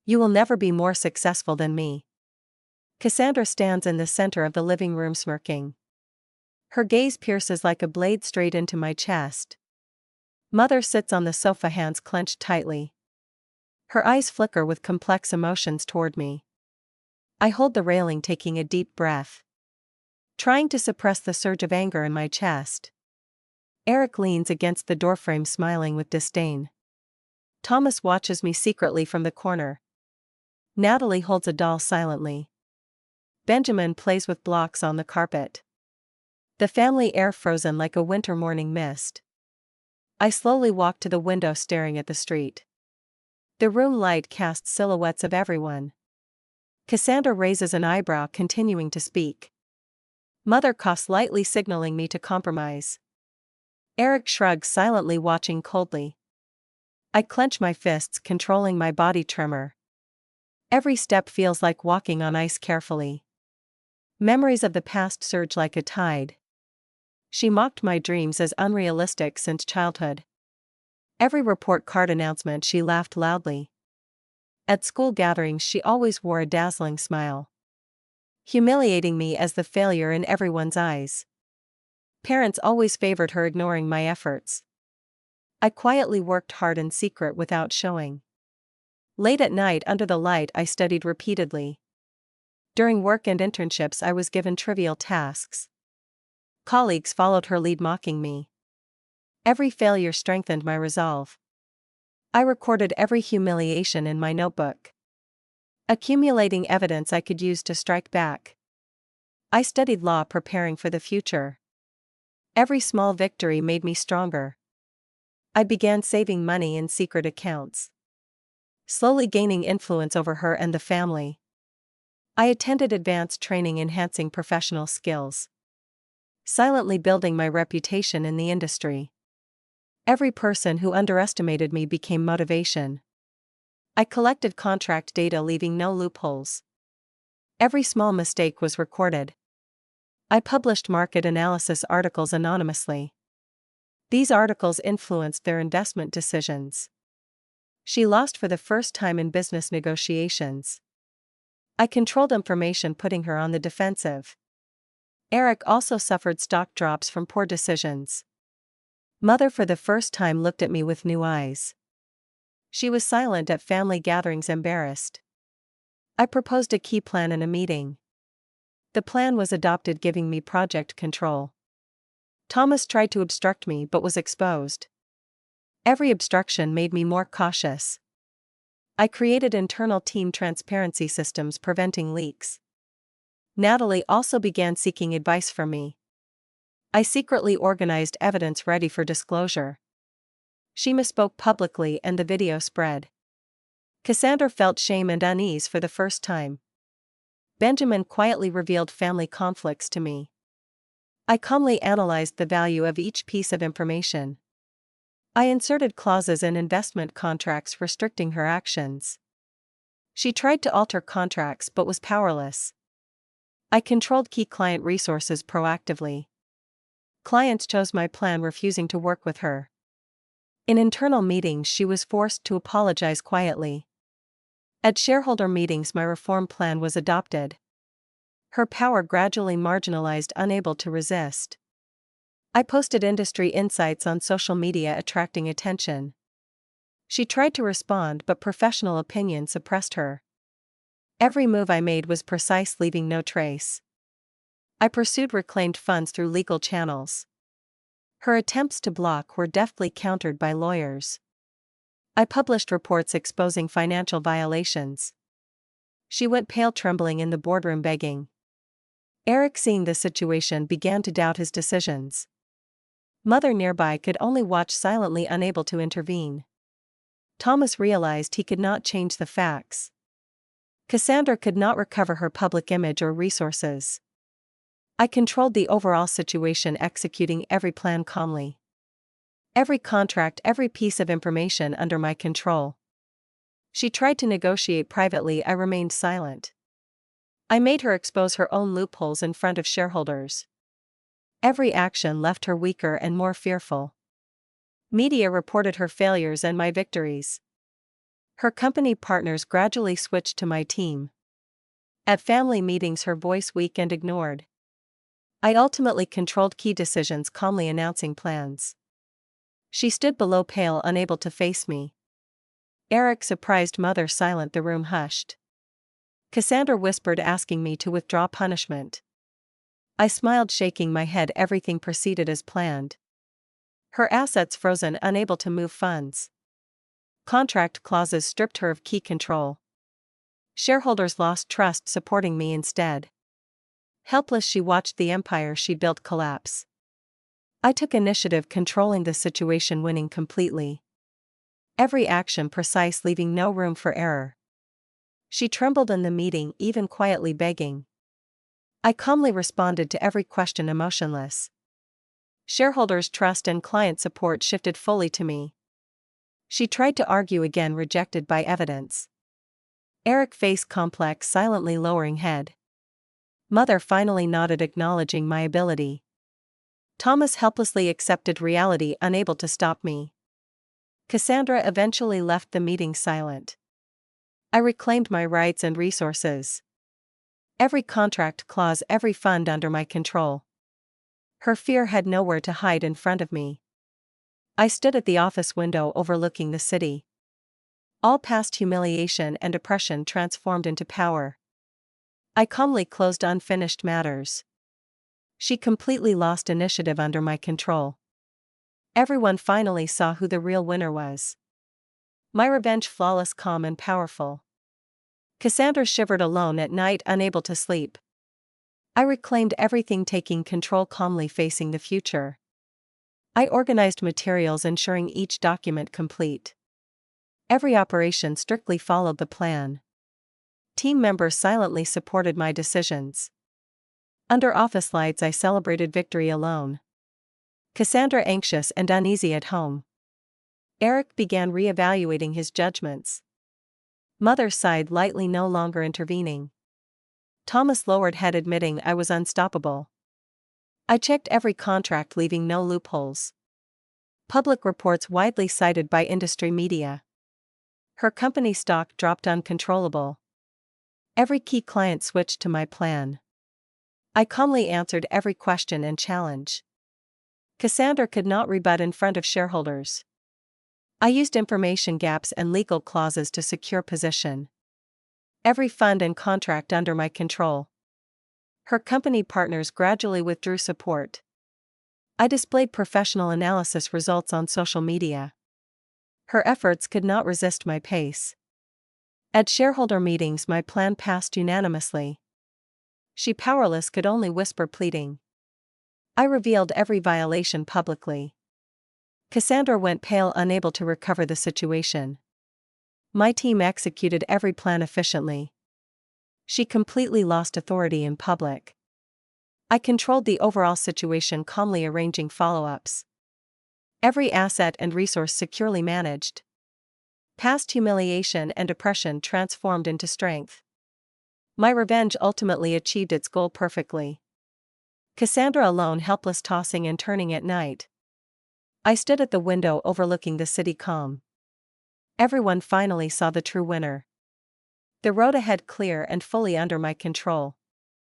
You will never be more successful than me. Cassandra stands in the center of the living room smirking. Her gaze pierces like a blade straight into my chest. Mother sits on the sofa, hands clenched tightly. Her eyes flicker with complex emotions toward me. I hold the railing, taking a deep breath, trying to suppress the surge of anger in my chest. Eric leans against the doorframe, smiling with disdain. Thomas watches me secretly from the corner. Natalie holds a doll silently. Benjamin plays with blocks on the carpet. The family air frozen like a winter morning mist. I slowly walk to the window, staring at the street. The room light casts silhouettes of everyone. Cassandra raises an eyebrow, continuing to speak. Mother coughs lightly, signaling me to compromise. Eric shrugs silently, watching coldly. I clench my fists, controlling my body tremor. Every step feels like walking on ice carefully. Memories of the past surge like a tide. She mocked my dreams as unrealistic since childhood. Every report card announcement, she laughed loudly. At school gatherings, she always wore a dazzling smile, humiliating me as the failure in everyone's eyes. Parents always favored her, ignoring my efforts. I quietly worked hard in secret without showing. Late at night, under the light, I studied repeatedly. During work and internships, I was given trivial tasks. Colleagues followed her lead, mocking me. Every failure strengthened my resolve. I recorded every humiliation in my notebook, accumulating evidence I could use to strike back. I studied law, preparing for the future. Every small victory made me stronger. I began saving money in secret accounts, slowly gaining influence over her and the family. I attended advanced training, enhancing professional skills, silently building my reputation in the industry. Every person who underestimated me became motivation. I collected contract data, leaving no loopholes. Every small mistake was recorded. I published market analysis articles anonymously. These articles influenced their investment decisions. She lost for the first time in business negotiations. I controlled information, putting her on the defensive. Eric also suffered stock drops from poor decisions. Mother for the first time looked at me with new eyes. She was silent at family gatherings, embarrassed. I proposed a key plan in a meeting. The plan was adopted, giving me project control. Thomas tried to obstruct me but was exposed. Every obstruction made me more cautious. I created internal team transparency systems, preventing leaks. Natalie also began seeking advice from me. I secretly organized evidence ready for disclosure. She misspoke publicly and the video spread. Cassandra felt shame and unease for the first time. Benjamin quietly revealed family conflicts to me. I calmly analyzed the value of each piece of information. I inserted clauses in investment contracts restricting her actions. She tried to alter contracts but was powerless. I controlled key client resources proactively. Clients chose my plan, refusing to work with her. In internal meetings, she was forced to apologize quietly. At shareholder meetings, my reform plan was adopted. Her power gradually marginalized, unable to resist. I posted industry insights on social media, attracting attention. She tried to respond, but professional opinion suppressed her. Every move I made was precise, leaving no trace. I pursued reclaimed funds through legal channels. Her attempts to block were deftly countered by lawyers. I published reports exposing financial violations. She went pale, trembling in the boardroom, begging. Eric, seeing the situation, began to doubt his decisions. Mother nearby could only watch silently, unable to intervene. Thomas realized he could not change the facts. Cassandra could not recover her public image or resources. I controlled the overall situation, executing every plan calmly. Every contract, every piece of information under my control. She tried to negotiate privately, I remained silent. I made her expose her own loopholes in front of shareholders. Every action left her weaker and more fearful. Media reported her failures and my victories. Her company partners gradually switched to my team. At family meetings, her voice weak and ignored. I ultimately controlled key decisions, calmly announcing plans. She stood below, pale, unable to face me. Eric, surprised, mother silent, the room hushed. Cassandra whispered, asking me to withdraw punishment. I smiled, shaking my head. Everything proceeded as planned. Her assets frozen, unable to move funds. Contract clauses stripped her of key control. Shareholders lost trust, supporting me instead. Helpless, she watched the empire she built collapse. I took initiative, controlling the situation, winning completely. Every action precise, leaving no room for error. She trembled in the meeting, even quietly begging. I calmly responded to every question, emotionless. Shareholders' trust and client support shifted fully to me. She tried to argue again, rejected by evidence. Eric, face complex, silently lowering head. Mother finally nodded, acknowledging my ability. Thomas helplessly accepted reality, unable to stop me. Cassandra eventually left the meeting silent. I reclaimed my rights and resources. Every contract clause, every fund under my control. Her fear had nowhere to hide in front of me. I stood at the office window overlooking the city. All past humiliation and oppression transformed into power. I calmly closed unfinished matters. She completely lost initiative under my control. Everyone finally saw who the real winner was. My revenge, flawless, calm, and powerful. Cassandra shivered alone at night, unable to sleep. I reclaimed everything, taking control, calmly facing the future. I organized materials, ensuring each document complete. Every operation strictly followed the plan. Team members silently supported my decisions. Under office lights, I celebrated victory alone. Cassandra anxious and uneasy at home. Eric began re-evaluating his judgments. Mother sighed lightly, no longer intervening. Thomas lowered head, admitting I was unstoppable. I checked every contract, leaving no loopholes. Public reports widely cited by industry media. Her company stock dropped uncontrollable. Every key client switched to my plan. I calmly answered every question and challenge. Cassandra could not rebut in front of shareholders. I used information gaps and legal clauses to secure position. Every fund and contract under my control. Her company partners gradually withdrew support. I displayed professional analysis results on social media. Her efforts could not resist my pace. At shareholder meetings, my plan passed unanimously. She, powerless, could only whisper, pleading. I revealed every violation publicly. Cassandra went pale, unable to recover the situation. My team executed every plan efficiently. She completely lost authority in public. I controlled the overall situation, calmly arranging follow-ups. Every asset and resource securely managed. Past humiliation and oppression transformed into strength. My revenge ultimately achieved its goal perfectly. Cassandra alone, helpless, tossing and turning at night. I stood at the window overlooking the city, calm. Everyone finally saw the true winner. The road ahead clear and fully under my control.